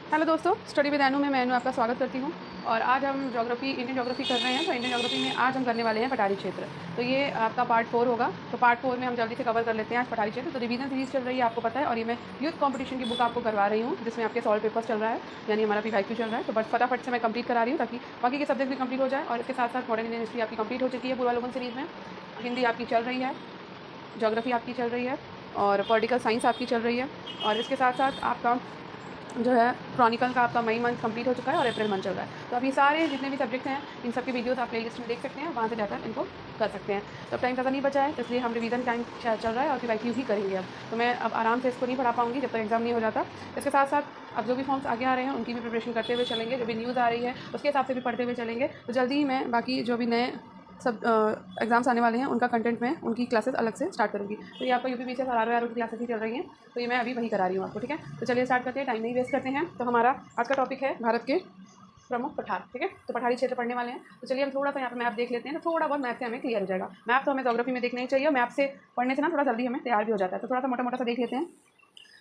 Hello दोस्तों, study with एनु में मैं एनु आपका स्वागत करती हूँ। और आज हम इंडियन ज्योग्राफी कर रहे हैं। तो इंडियन ज्योग्राफी में आज हम करने वाले हैं पठारी क्षेत्र। तो ये आपका पार्ट 4 होगा। तो पार्ट 4 में हम जल्दी से कवर कर लेते हैं आज पठारी क्षेत्र। तो रिवीजन सीरीज चल रही है, आपको पता है। और ये मैं यूथ कंपटीशन की बुक आपको करवा रही हूँ, जिसमें आपके सॉल्व पेपर्स चल रहा है, यानी हमारा PYQ चल रहा है। तो बस फटाफट से मैं कंप्लीट करा रही हूँ, ताकि बाकी के सब्जेक्ट भी कंप्लीट हो जाए। और इसके साथ साथ मॉडर्न इंडियन हिस्ट्री आपकी कंप्लीट हो चुकी है पूर्वावलोकन सीरीज में। हिंदी आपकी चल रही है, ज्योग्राफी आपकी चल रही है, और पॉलिटिकल साइंस आपकी चल रही है। और इसके साथ साथ आपका जो है क्रॉनिकल का आपका मई मंथ कंप्लीट हो चुका है और अप्रैल मंथ चल रहा है। तो अब ये सारे जितने भी सब्जेक्ट हैं, इन सब की वीडियोस आप प्लेलिस्ट में देख सकते हैं, वहाँ से जाकर इनको कर सकते हैं। तो अब टाइम ज़्यादा नहीं बचा है, इसलिए हम रिवीजन टाइम चल रहा है और PYQ ही करेंगे अब। तो मैं अब आराम से इसको नहीं पढ़ा पाऊँगी जब तक एग्जाम नहीं हो जाता। इसके साथ साथ अब जो भी फॉर्म्स आगे आ रहे हैं, उनकी भी प्रिपरेशन करते हुए चलेंगे। जो भी न्यूज़ आ रही है, उसके हिसाब से भी पढ़ते हुए चलेंगे। तो जल्दी ही मैं बाकी जो भी नए सब एग्जाम्स आने वाले हैं, उनका कंटेंट में उनकी क्लासेस अलग से स्टार्ट करूँगी। तो ये आपका UPPCS और RO की क्लासेस ही चल रही हैं। तो ये मैं अभी वही करा रही हूँ आपको, ठीक है। तो चलिए स्टार्ट करते हैं, टाइम नहीं वेस्ट करते हैं। तो हमारा आज का टॉपिक है भारत के प्रमुख पठार, ठीक है। तो पठारी क्षेत्र पढ़ने वाले हैं। तो चलिए हम थोड़ा सा यहाँ पे मैप देख लेते हैं। तो थोड़ा बहुत मैप से हमें क्लियर हो जाएगा। मैप तो हमें ज्योग्राफी में देखना ही चाहिए, और मैप से पढ़ने से ना थोड़ा जल्दी हमें तैयार भी हो जाता है। तो थोड़ा सा मोटा मोटा सा देख लेते हैं,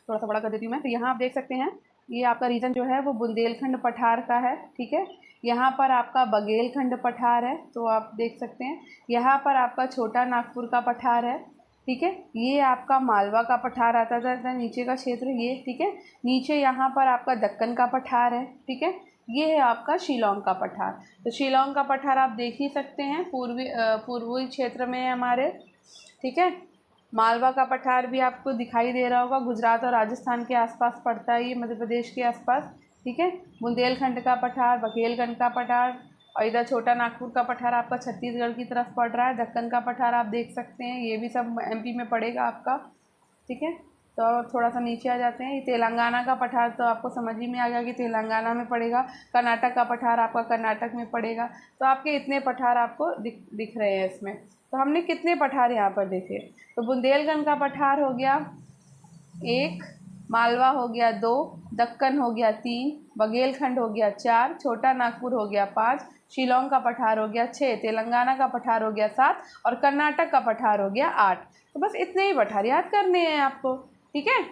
थोड़ा सा बड़ा कर देती हूँ मैं। तो यहाँ आप देख सकते हैं, ये आपका रीजन जो है वो बुंदेलखंड पठार का है, ठीक है। यहाँ पर आपका बघेलखंड पठार है, तो आप देख सकते हैं। यहाँ पर आपका छोटा नागपुर का पठार है, ठीक है। ये आपका मालवा का पठार आता था नीचे का क्षेत्र, ये ठीक है। नीचे यहाँ पर आपका दक्कन का पठार है, ठीक है। ये है आपका शिलोंग का पठार। तो शिलोंग का पठार आप देख ही सकते हैं, पूर्वी क्षेत्र में है हमारे, ठीक है। मालवा का पठार भी आपको दिखाई दे रहा होगा, गुजरात और राजस्थान के आसपास पड़ता है, ये मध्य प्रदेश के आसपास, ठीक है। बुंदेलखंड का पठार, बघेलखंड का पठार, और इधर छोटा नागपुर का पठार आपका छत्तीसगढ़ की तरफ पड़ रहा है। दक्कन का पठार आप देख सकते हैं, ये भी सब MP में पड़ेगा आपका, ठीक है। तो थोड़ा सा नीचे आ जाते हैं। ये तेलंगाना का पठार तो आपको समझ ही में आ गया कि तेलंगाना में पड़ेगा। कर्नाटक का पठार आपका कर्नाटक में पड़ेगा। तो आपके इतने पठार आपको दिख रहे हैं इसमें। तो हमने कितने पठार यहाँ पर देखे। तो बुंदेलखंड का पठार हो गया 1, मालवा हो गया 2, दक्कन हो गया 3, बघेलखंड हो गया 4, छोटा नागपुर हो गया 5, शिलोंग का पठार हो गया 6, तेलंगाना का पठार हो गया 7, और कर्नाटक का पठार हो गया 8। तो बस इतने ही पठार याद करने हैं आपको, ठीक है।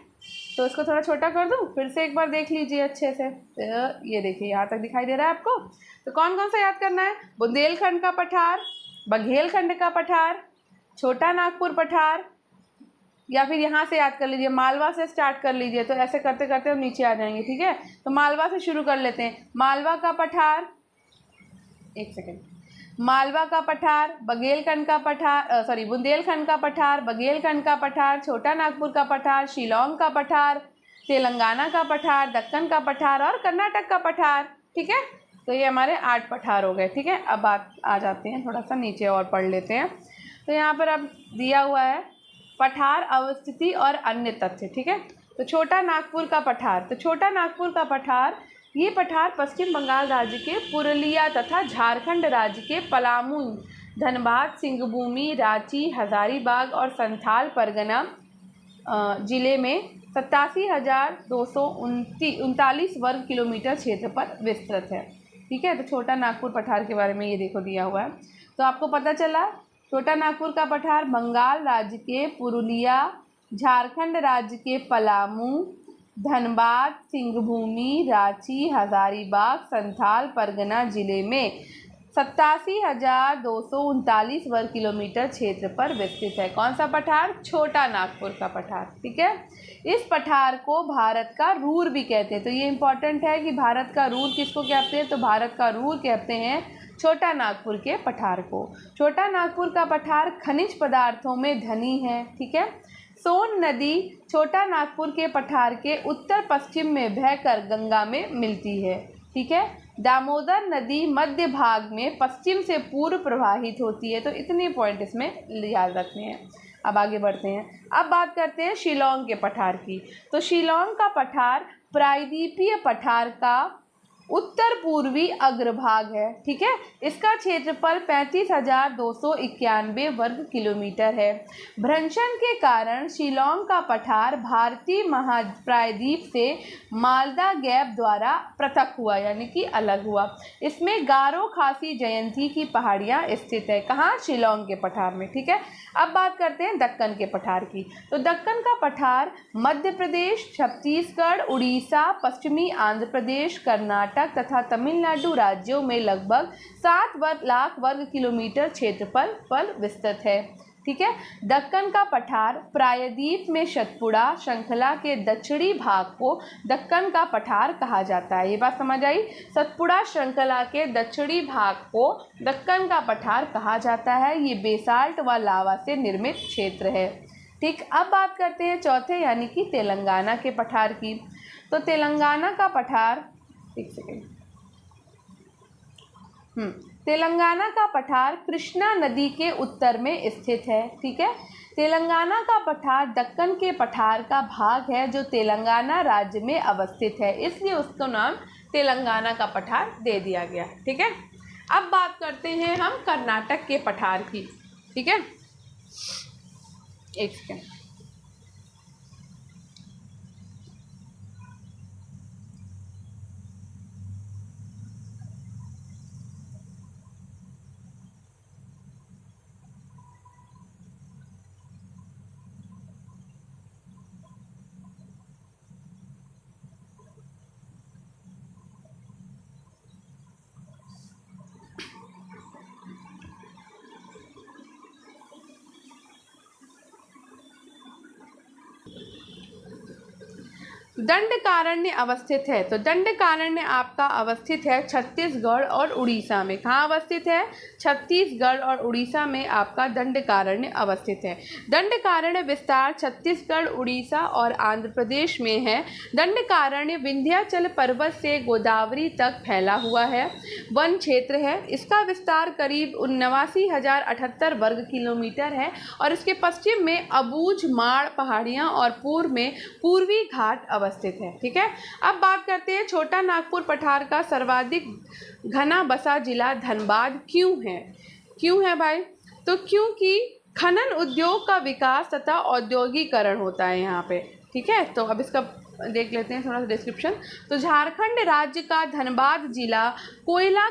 तो इसको थोड़ा छोटा कर दूँ, फिर से एक बार देख लीजिए अच्छे से। तो ये देखिए यहाँ तक दिखाई दे रहा है आपको। तो कौन कौन सा याद करना है? बुंदेलखंड का पठार, बघेलखंड का पठार, छोटा नागपुर पठार, या फिर यहाँ से याद कर लीजिए, मालवा से स्टार्ट कर लीजिए। तो ऐसे करते करते हम नीचे आ जाएंगे, ठीक है। तो मालवा से शुरू कर लेते हैं। मालवा का पठार, एक सेकेंड, मालवा का पठार, बघेलखंड का पठार, सॉरी बुंदेलखंड का पठार, बघेलखंड का पठार, छोटा नागपुर का पठार, शिलोंग का पठार, तेलंगाना का पठार, दक्कन का पठार, और कर्नाटक का पठार, ठीक है। तो ये हमारे 8 पठार हो गए, ठीक है। अब आ जाते हैं थोड़ा सा नीचे और पढ़ लेते हैं। तो यहाँ पर अब दिया हुआ है पठार अवस्थिति और अन्य तथ्य, ठीक है। तो छोटा नागपुर का पठार, तो छोटा नागपुर का पठार, ये पठार पश्चिम बंगाल राज्य के पुरुलिया तथा झारखंड राज्य के पलामू, धनबाद, सिंहभूमि, रांची, हजारीबाग और संथाल परगना जिले में 87,239 वर्ग किलोमीटर क्षेत्र पर विस्तृत है, ठीक है। तो छोटा नागपुर पठार के बारे में ये देखो दिया हुआ है। तो आपको पता चला, छोटा नागपुर का पठार बंगाल राज्य के पुरुलिया, झारखंड राज्य के पलामू, धनबाद, सिंहभूमि, रांची, हजारीबाग, संथाल परगना जिले में 87,239 वर्ग किलोमीटर क्षेत्र पर विस्तृत है। कौन सा पठार? छोटा नागपुर का पठार, ठीक है। इस पठार को भारत का रूर भी कहते हैं। तो ये इंपॉर्टेंट है कि भारत का रूर किसको कहते हैं? तो भारत का रूर कहते हैं छोटा नागपुर के पठार को। छोटा नागपुर का पठार खनिज पदार्थों में धनी है, ठीक है। सोन नदी छोटा नागपुर के पठार के उत्तर पश्चिम में बहकर गंगा में मिलती है, ठीक है। दामोदर नदी मध्य भाग में पश्चिम से पूर्व प्रवाहित होती है। तो इतने पॉइंट इसमें याद रखने हैं। अब आगे बढ़ते हैं। अब बात करते हैं शिलोंग के पठार की। तो शिलोंग का पठार प्रायद्वीपीय पठार का उत्तर पूर्वी अग्रभाग है। ठीक है, इसका क्षेत्रफल 35,291 वर्ग किलोमीटर है। भ्रंशन के कारण शिलोंग का पठार भारतीय महाप्रायद्वीप से मालदा गैप द्वारा पृथक हुआ, यानी कि अलग हुआ। इसमें गारो खासी जयंती की पहाड़ियाँ स्थित है। कहाँ? शिलोंग के पठार में। ठीक है, अब बात करते हैं दक्कन के पठार की। तो दक्कन का पठार मध्य प्रदेश, छत्तीसगढ़, उड़ीसा, पश्चिमी आंध्र प्रदेश, कर्नाटक तथा तमिलनाडु राज्यों में लगभग 7 लाख वर्ग किलोमीटर क्षेत्रफल पर विस्तृत है। ठीक है, दक्कन का पठार प्रायद्वीप में सतपुड़ा श्रृंखला के दक्षिणी भाग को दक्कन का पठार कहा जाता है। ये बात समझ आई? सतपुड़ा श्रृंखला के दक्षिणी भाग को दक्कन का पठार कहा जाता है। ये बेसाल्ट व लावा से निर्मित क्षेत्र है। ठीक, अब बात करते हैं चौथे यानी कि तेलंगाना के पठार की। तो तेलंगाना का पठार, एक सेकेंड, तेलंगाना का पठार कृष्णा नदी के उत्तर में स्थित है। ठीक है, तेलंगाना का पठार दक्कन के पठार का भाग है जो तेलंगाना राज्य में अवस्थित है, इसलिए उसका नाम तेलंगाना का पठार दे दिया गया। ठीक है, अब बात करते हैं हम कर्नाटक के पठार की। ठीक है, एक सेकेंड, दंडकारण्य अवस्थित है। तो दंडकारण्य आपका अवस्थित है छत्तीसगढ़ और उड़ीसा में। कहाँ अवस्थित है? छत्तीसगढ़ और उड़ीसा में आपका दंडकारण्य अवस्थित है। दंडकारण्य विस्तार छत्तीसगढ़, उड़ीसा और आंध्र प्रदेश में है। दंडकारण्य विंध्याचल पर्वत से गोदावरी तक फैला हुआ है, वन क्षेत्र है। इसका विस्तार करीब 79,078 वर्ग किलोमीटर है और इसके पश्चिम में अबूझ माड़ पहाड़ियाँ और पूर्व में पूर्वी घाट अवस्थित है। ठीक है, अब बात करते हैं छोटा नागपुर पठार का। सर्वाधिक घना बसा जिला धनबाद क्यों है? क्यों है भाई? तो क्योंकि खनन उद्योग का विकास तथा औद्योगिकरण होता है यहाँ पे। ठीक है, तो अब इसका देख लेते हैं थोड़ा सा डिस्क्रिप्शन। तो झारखंड राज्य का धनबाद जिला कोयला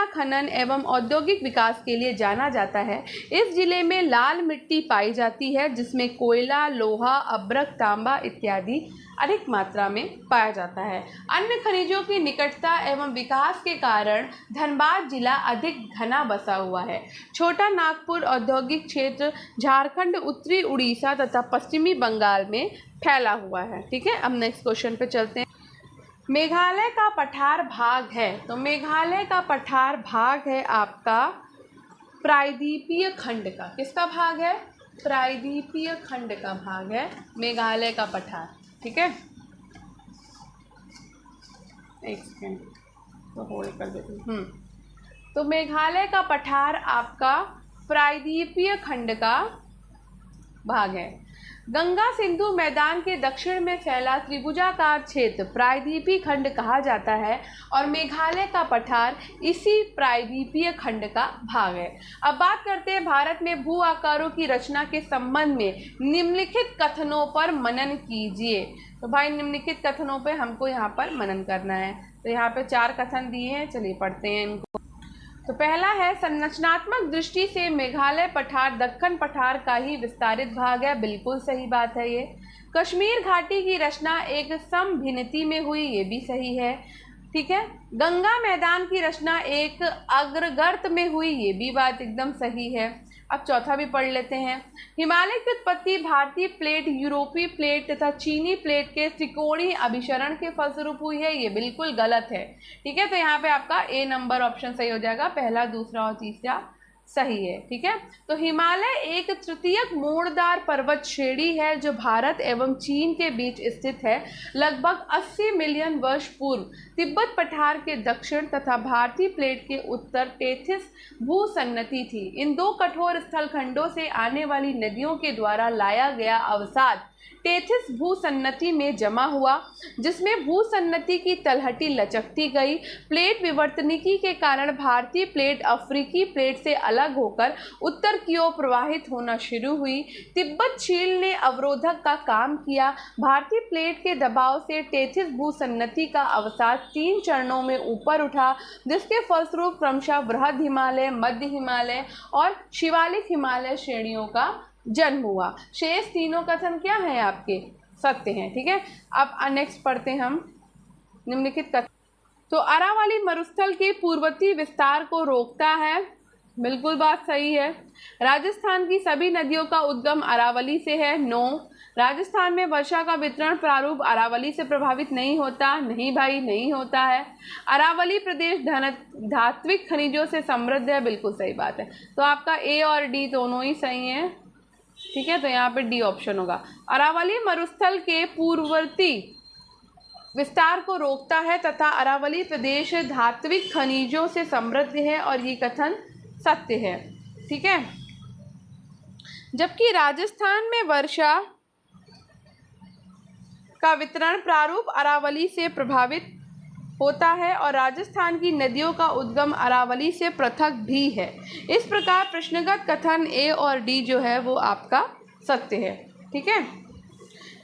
खनन एवं औद्योगिक विकास के लिए जाना जाता है। इस जिले में लाल मिट्टी पाई जाती है जिसमें कोयला, लोहा, अब्रक, तांबा इत्यादि अधिक मात्रा में पाया जाता है। अन्य खनिजों की निकटता एवं विकास के कारण धनबाद जिला अधिक घना बसा हुआ है। छोटा नागपुर औद्योगिक क्षेत्र झारखंड, उत्तरी उड़ीसा तथा पश्चिमी बंगाल में फैला हुआ है। ठीक है, अब नेक्स्ट क्वेश्चन पे चलते हैं। मेघालय का पठार भाग है। तो मेघालय का पठार भाग है आपका प्रायद्वीपीय खंड का। किसका भाग है? प्रायद्वीपीय खंड का भाग है मेघालय का पठार। ठीक है, एक सेकेंड, तो होल्ड कर देती हूँ। तो मेघालय का पठार आपका प्रायद्वीपीय खंड का भाग है। गंगा सिंधु मैदान के दक्षिण में फैला त्रिभुजाकार क्षेत्र प्रायद्वीपीय खंड कहा जाता है और मेघालय का पठार इसी प्रायद्वीपीय खंड का भाग है। अब बात करते हैं भारत में भू आकारों की रचना के संबंध में निम्नलिखित कथनों पर मनन कीजिए। तो भाई निम्नलिखित कथनों पे हमको यहाँ पर मनन करना है। तो यहाँ पे 4 कथन दिए हैं, चलिए पढ़ते हैं इनको। तो पहला है, संरचनात्मक दृष्टि से मेघालय पठार दक्कन पठार का ही विस्तारित भाग है। बिल्कुल सही बात है ये। कश्मीर घाटी की रचना एक समभिन्नति में हुई, ये भी सही है। ठीक है, गंगा मैदान की रचना एक अग्रगर्त में हुई, ये भी बात एकदम सही है। अब चौथा भी पढ़ लेते हैं। हिमालय की उत्पत्ति भारतीय प्लेट, यूरोपीय प्लेट तथा चीनी प्लेट के त्रिकोणीय अभिसरण के फलस्वरूप हुई है, ये बिल्कुल गलत है। ठीक है, तो यहाँ पे आपका ए नंबर ऑप्शन सही हो जाएगा, पहला, दूसरा और तीसरा सही है। ठीक है, तो हिमालय एक तृतीयक मोड़दार पर्वत श्रेणी है जो भारत एवं चीन के बीच स्थित है। लगभग 80 मिलियन वर्ष पूर्व तिब्बत पठार के दक्षिण तथा भारतीय प्लेट के उत्तर टेथिस भूसन्नति थी। इन 2 कठोर स्थलखंडों से आने वाली नदियों के द्वारा लाया गया अवसाद टेथिस भूसन्नति में जमा हुआ, जिसमें भूसन्नति की तलहटी लचकती गई। प्लेट विवर्तनिकी के कारण भारतीय प्लेट अफ्रीकी प्लेट से अलग होकर उत्तर की ओर प्रवाहित होना शुरू हुई। तिब्बत झील ने अवरोधक का काम किया। भारतीय प्लेट के दबाव से टेथिस भूसन्नति का अवसाद 3 चरणों में ऊपर उठा, जिसके फलस्वरूप क्रमशः बृहद हिमालय, मध्य हिमालय और शिवालिक हिमालय श्रेणियों का जन्म हुआ। शेष तीनों कथन क्या है आपके? सत्य हैं। ठीक है, अब नेक्स्ट पढ़ते हैं हम निम्नलिखित कथन। तो अरावली मरुस्थल के पूर्ववर्ती विस्तार को रोकता है, बिल्कुल बात सही है। राजस्थान की सभी नदियों का उद्गम अरावली से है, नो। राजस्थान में वर्षा का वितरण प्रारूप अरावली से प्रभावित नहीं होता, नहीं भाई नहीं होता है। अरावली प्रदेश धात्विक खनिजों से समृद्ध है, बिल्कुल सही बात है। तो आपका ए और डी दोनों ही सही हैं। ठीक है, तो यहाँ पे डी ऑप्शन होगा। अरावली मरुस्थल के पूर्ववर्ती विस्तार को रोकता है तथा अरावली प्रदेश धात्विक खनिजों से समृद्ध है, और ये कथन सत्य है। ठीक है, जबकि राजस्थान में वर्षा का वितरण प्रारूप अरावली से प्रभावित होता है और राजस्थान की नदियों का उद्गम अरावली से पृथक भी है। इस प्रकार प्रश्नगत कथन ए और डी जो है वो आपका सत्य है। ठीक है,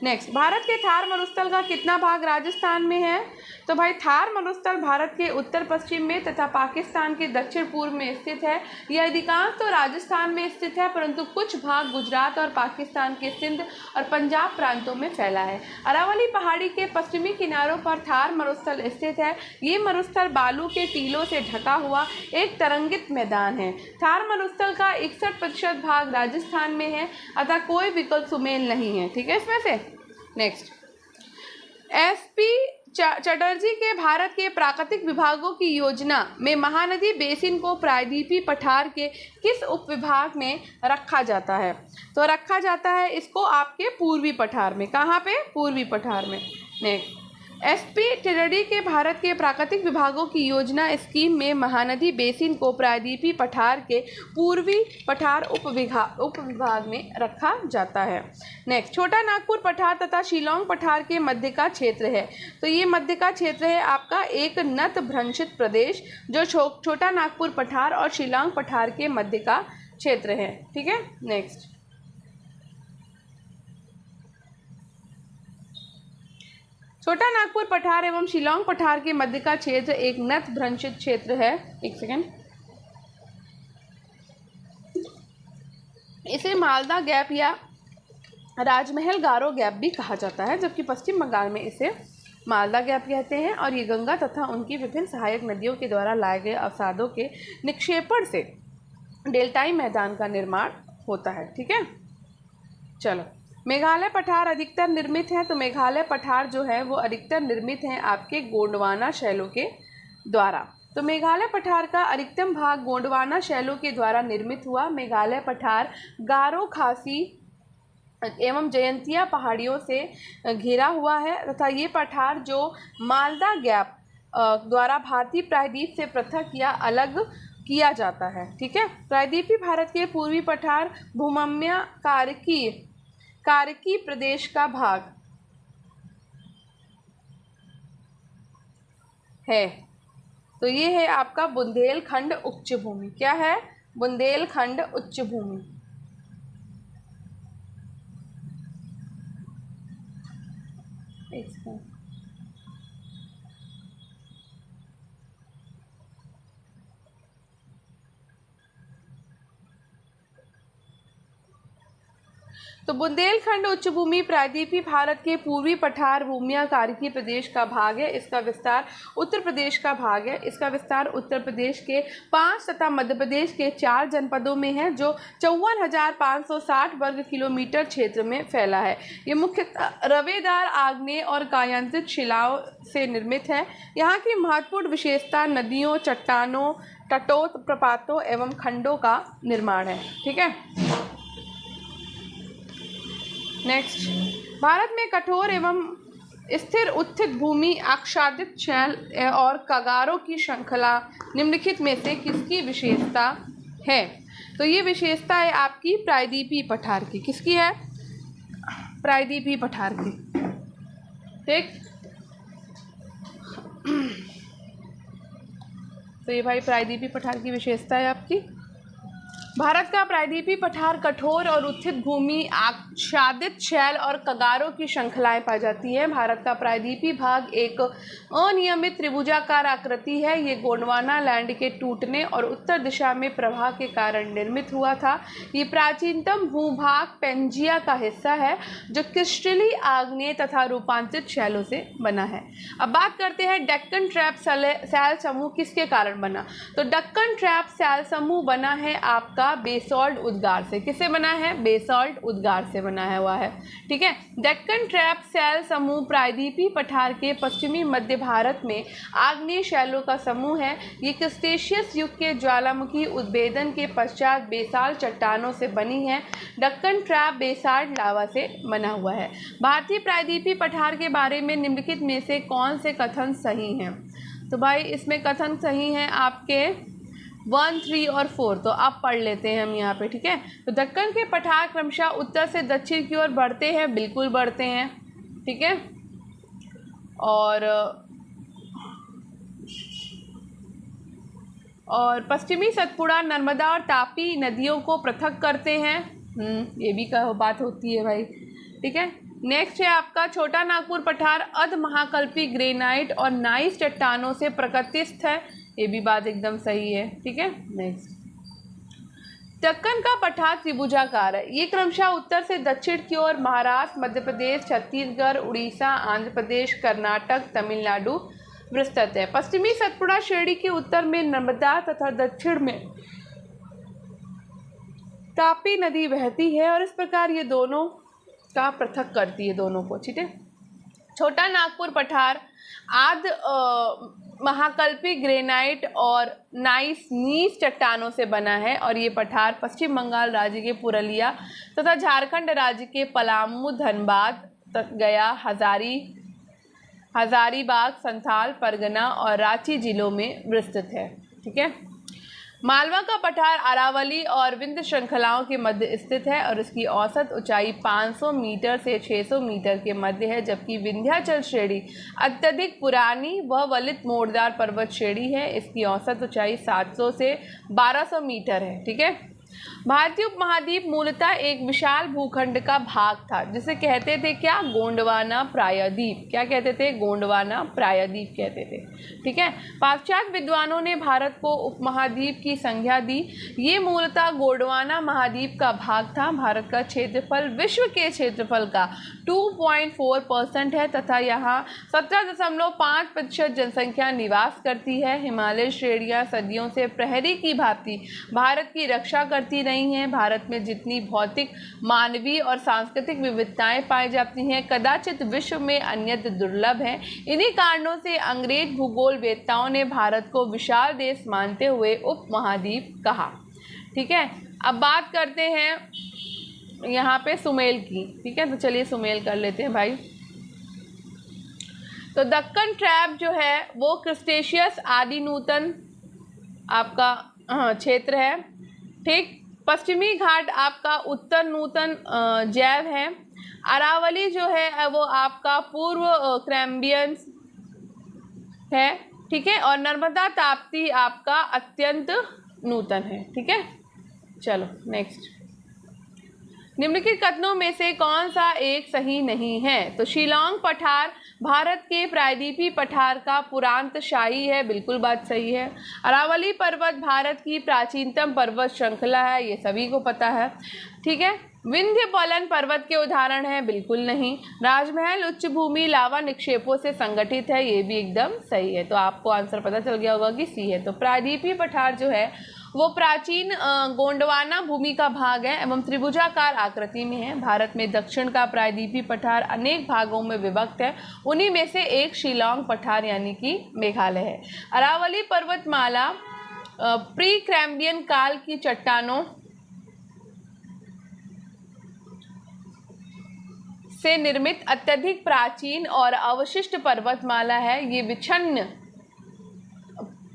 नेक्स्ट, भारत के थार मरुस्थल का कितना भाग राजस्थान में है? तो भाई थार मरुस्थल भारत के उत्तर पश्चिम में तथा पाकिस्तान के दक्षिण पूर्व में स्थित है। यह अधिकांश तो राजस्थान में स्थित है, परंतु कुछ भाग गुजरात और पाकिस्तान के सिंध और पंजाब प्रांतों में फैला है। अरावली पहाड़ी के पश्चिमी किनारों पर थार मरुस्थल स्थित है। ये मरुस्थल बालू के टीलों से ढका हुआ एक तरंगित मैदान है। थार मरुस्थल का 61% भाग राजस्थान में है, अतः कोई विकल्प सुमेल नहीं है। ठीक है, इसमें से नेक्स्ट, एसपी चटर्जी के भारत के प्राकृतिक विभागों की योजना में महानदी बेसिन को प्रायद्वीपीय पठार के किस उपविभाग में रखा जाता है? तो रखा जाता है इसको आपके पूर्वी पठार में। कहाँ पे? पूर्वी पठार में। नेक्स्ट, एसपी चटर्जी के भारत के प्राकृतिक विभागों की योजना स्कीम में महानदी बेसिन को प्रायद्वीपीय पठार के पूर्वी पठार उपविभाग में रखा जाता है। नेक्स्ट, छोटा नागपुर पठार तथा शिलोंग पठार के मध्य का क्षेत्र है। तो ये मध्य का क्षेत्र है आपका एक नत भ्रंशित प्रदेश, जो छोटा नागपुर पठार और शिलोंग पठार के मध्य का क्षेत्र है। ठीक है, नेक्स्ट, छोटा नागपुर पठार एवं शिलोंग पठार के मध्य का क्षेत्र एक नत भ्रंशित क्षेत्र है। एक सेकेंड, इसे मालदा गैप या राजमहल गारो गैप भी कहा जाता है, जबकि पश्चिम बंगाल में इसे मालदा गैप कहते हैं। और ये गंगा तथा उनकी विभिन्न सहायक नदियों के द्वारा लाए गए अवसादों के निक्षेपण से डेल्टाई मैदान का निर्माण होता है। ठीक है, चलो, मेघालय पठार अधिकतर निर्मित है। तो मेघालय पठार जो है वो अधिकतर निर्मित हैं आपके गोंडवाना शैलों के द्वारा। तो मेघालय पठार का अधिकतम भाग गोंडवाना शैलों के द्वारा निर्मित हुआ। मेघालय पठार गारो खासी एवं जयंतिया पहाड़ियों से घिरा हुआ है तथा ये पठार जो मालदा गैप द्वारा भारतीय प्रायद्वीप से पृथक या अलग किया जाता है। ठीक है, प्रायद्वीपीय भारत के पूर्वी पठार भूमध्य कारकी प्रदेश का भाग है। तो ये है आपका बुंदेलखंड उच्च भूमि। क्या है? बुंदेलखंड उच्च भूमि। तो बुंदेलखंड उच्च भूमि प्रायद्वीपीय भारत के पूर्वी पठार भूमध्य कारकी प्रदेश का भाग है। इसका विस्तार उत्तर प्रदेश का भाग है। इसका विस्तार उत्तर प्रदेश के 5 तथा मध्य प्रदेश के 4 जनपदों में है, जो 54,560 वर्ग किलोमीटर क्षेत्र में फैला है। ये मुख्यतः रवेदार आग्नेय और कायांत्रित शिलाओं से निर्मित है। यहाँ की महत्वपूर्ण विशेषता नदियों, चट्टानों, तटों, प्रपातों एवं खंडों का निर्माण है। ठीक है, नेक्स्ट, भारत में कठोर एवं स्थिर उत्थित भूमि, आच्छादित शैल और कगारों की श्रृंखला निम्नलिखित में से किसकी विशेषता है? तो ये विशेषता है आपकी प्रायद्वीपीय पठार की। किसकी है? प्रायद्वीपीय पठार की। ठीक, तो ये भाई प्रायद्वीपीय पठार की विशेषता है आपकी। भारत का प्रायद्वीपीय पठार कठोर और उत्थित भूमि, आच्छादित शैल और कगारों की श्रृंखलाएं पाई जाती है। भारत का प्रायद्वीपीय भाग एक अनियमित त्रिभुजाकार आकृति है। ये गोंडवाना लैंड के टूटने और उत्तर दिशा में प्रवाह के कारण निर्मित हुआ था। ये प्राचीनतम भूभाग पेंजिया का हिस्सा है जो क्रिस्टली, आग्नेय तथा रूपांतरित शैलों से बना है। अब बात करते हैं डेक्कन ट्रैप सैल समूह किसके कारण बना। तो डेक्कन ट्रैप सैल समूह बना है आपका बेसॉल्ट उद्गार से। किससे बना है? बेसॉल्ट उद्गार से बना है हुआ है। ठीक है, डेक्कन ट्रैप सैल समूह प्रायद्वीपीय पठार के पश्चिमी मध्य भारत में आग्नेय शैलों का समूह है। ये क्रस्टेशियस युग के ज्वालामुखी उद्भेदन के पश्चात बेसाल्ट चट्टानों से बनी है। डेक्कन ट्रैप बेसाल्ट लावा से बना हुआ है। भारतीय प्रायद्वीपीय पठार के बारे में निम्नलिखित में से कौन से कथन सही हैं? तो भाई इसमें कथन सही हैं आपके 1, 3 और 4। तो आप पढ़ लेते हैं हम यहाँ पे। ठीक है, तो दक्कन के पठार क्रमशः उत्तर से दक्षिण की ओर बढ़ते हैं, बिल्कुल बढ़ते हैं। ठीक है, और पश्चिमी सतपुड़ा, नर्मदा और तापी नदियों को पृथक करते हैं। ये भी बात होती है भाई। ठीक है, नेक्स्ट है आपका छोटा नागपुर पठार अर्ध महाकल्पी ग्रेनाइट और नाइस चट्टानों से प्रकृतिस्थ है। ये भी बात एकदम सही है। ठीक है, नेक्स्ट दक्कन का पठार त्रिभुजाकार है। ये क्रमशः उत्तर से दक्षिण की ओर महाराष्ट्र, मध्य प्रदेश, छत्तीसगढ़, उड़ीसा, आंध्र प्रदेश, कर्नाटक, तमिलनाडु विस्तृत है। पश्चिमी सतपुड़ा श्रेणी के उत्तर में नर्मदा तथा दक्षिण में तापी नदी बहती है और इस प्रकार ये दोनों का पृथक करती है दोनों को। ठीक है, छोटा नागपुर पठार आद महाकल्पी ग्रेनाइट और नीस चट्टानों से बना है और ये पठार पश्चिम बंगाल राज्य के पुरुलिया तथा झारखंड राज्य के पलामू, धनबाद तक गया, हजारीबाग, संथाल परगना और रांची जिलों में विस्तृत है। ठीक है, मालवा का पठार अरावली और विंध्य श्रृंखलाओं के मध्य स्थित है और इसकी औसत ऊंचाई 500 मीटर से 600 मीटर के मध्य है, जबकि विंध्याचल श्रेणी अत्यधिक पुरानी व वलित मोड़दार पर्वत श्रेणी है। इसकी औसत ऊंचाई 700 से 1200 मीटर है। ठीक है, भारतीय उपमहाद्वीप मूलतः एक विशाल भूखंड का भाग था जिसे कहते थे क्या? गोंडवाना प्रायद्वीप। क्या कहते थे? गोंडवाना प्रायद्वीप कहते थे। ठीक है, पाश्चात्य विद्वानों ने भारत को उपमहाद्वीप की संज्ञा दी। ये मूलतः गोंडवाना महाद्वीप का भाग था। भारत का क्षेत्रफल विश्व के क्षेत्रफल का 2.4% है तथा यहाँ 17.5% जनसंख्या निवास करती है। हिमालय श्रेणियाँ सदियों से प्रहरी की भांति भारत की रक्षा करती रही हैं। भारत में जितनी भौतिक, मानवीय और सांस्कृतिक विविधताएं पाई जाती हैं कदाचित विश्व में अन्यत्र दुर्लभ हैं। इन्हीं कारणों से अंग्रेज भूगोल वेत्ताओं ने भारत को विशाल देश मानते हुए उपमहाद्वीप कहा। ठीक है, अब बात करते हैं यहाँ पे सुमेल की। ठीक है, तो चलिए सुमेल कर लेते हैं भाई। तो दक्कन ट्रैप जो है वो क्रस्टेशियस आदि नूतन आपका क्षेत्र है। ठीक, पश्चिमी घाट आपका उत्तर नूतन जैव है। अरावली जो है वो आपका पूर्व कैम्ब्रियन है। ठीक है, और नर्मदा ताप्ती आपका अत्यंत नूतन है। ठीक है, चलो नेक्स्ट। निम्नलिखित कथनों में से कौन सा एक सही नहीं है? तो शिलांग पठार भारत के प्रायद्वीपीय पठार का पुरांतशाही है, बिल्कुल बात सही है। अरावली पर्वत भारत की प्राचीनतम पर्वत श्रृंखला है, ये सभी को पता है। ठीक है, विंध्य पलन पर्वत के उदाहरण है, बिल्कुल नहीं। राजमहल उच्च भूमि लावा निक्षेपों से संगठित है, ये भी एकदम सही है। तो आपको आंसर पता चल गया होगा कि सी है। तो प्रायद्वीपीय पठार जो है वो प्राचीन गोंडवाना भूमि का भाग है एवं त्रिभुजाकार आकृति में है। भारत में दक्षिण का प्रायद्वीपीय पठार अनेक भागों में विभक्त है। उन्हीं में से एक शिलांग पठार यानी कि मेघालय है। अरावली पर्वतमाला प्री कैम्ब्रियन काल की चट्टानों से निर्मित अत्यधिक प्राचीन और अवशिष्ट पर्वतमाला है। ये विच्छिन्न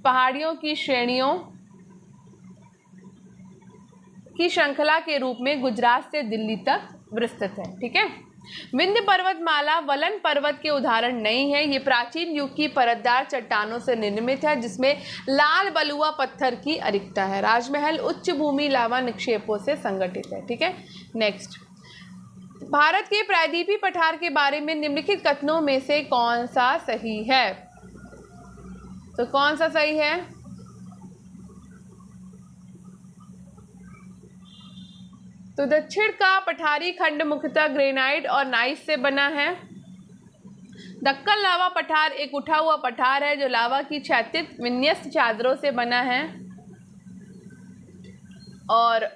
पहाड़ियों की श्रेणियों की श्रृंखला के रूप में गुजरात से दिल्ली तक विस्तृत है। ठीक है, विंध्य पर्वतमाला वलन पर्वत के उदाहरण नहीं है, ये प्राचीन युग की परतदार चट्टानों से निर्मित है जिसमें लाल बलुआ पत्थर की अधिकता है। राजमहल उच्च भूमि लावा निक्षेपों से संगठित है। ठीक है, नेक्स्ट, भारत के प्रायद्वीपीय पठार के बारे में निम्नलिखित कथनों में से कौन सा सही है? तो कौन सा सही है? तो दक्षिण का पठारी खंड मुख्यतः ग्रेनाइट और नाइस से बना है। दक्कन लावा पठार एक उठा हुआ पठार है जो लावा की क्षैतिज विन्यस्त चादरों से बना है। और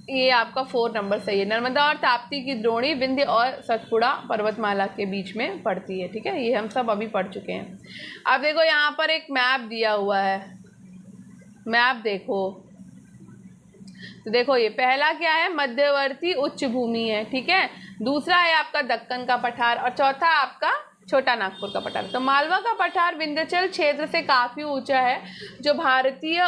ये आपका 4 नंबर सही है। नर्मदा और ताप्ती की द्रोणी विंध्य और सतपुड़ा पर्वतमाला के बीच में पड़ती है। ठीक है, ये हम सब अभी पढ़ चुके हैं। अब देखो यहाँ पर एक मैप दिया हुआ है, मैप देखो। तो देखो ये पहला क्या है, मध्यवर्ती उच्च भूमि है। ठीक है, दूसरा है आपका दक्कन का पठार और चौथा आपका छोटा नागपुर का पठार। तो मालवा का पठार विंध्याचल क्षेत्र से काफी ऊंचा है जो भारतीय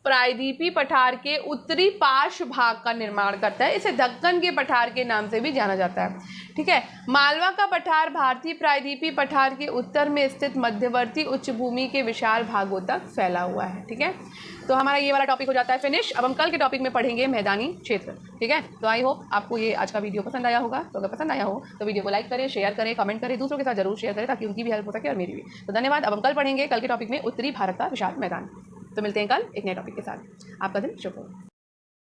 प्रायद्वीपीय पठार के उत्तरी पार्श्व भाग का निर्माण करता है। इसे दक्कन के पठार के नाम से भी जाना जाता है। ठीक है, मालवा का पठार भारतीय प्रायद्वीपीय पठार के उत्तर में स्थित मध्यवर्ती उच्च भूमि के विशाल भागों तक फैला हुआ है। ठीक है, तो हमारा ये वाला टॉपिक हो जाता है फिनिश। अब हम कल के टॉपिक में पढ़ेंगे मैदानी क्षेत्र। ठीक है, तो आई होप आपको ये आज का वीडियो पसंद आया होगा। तो अगर पसंद आया हो तो वीडियो को लाइक करें, शेयर करें, कमेंट करें, दूसरों के साथ जरूर शेयर करें ताकि उनकी भी हेल्प हो सके और मेरी भी। तो धन्यवाद। अब हम कल पढ़ेंगे कल के टॉपिक में उत्तरी भारत का विशाल मैदान। तो मिलते हैं कल एक नए टॉपिक के साथ। आपका दिन शुभ हो।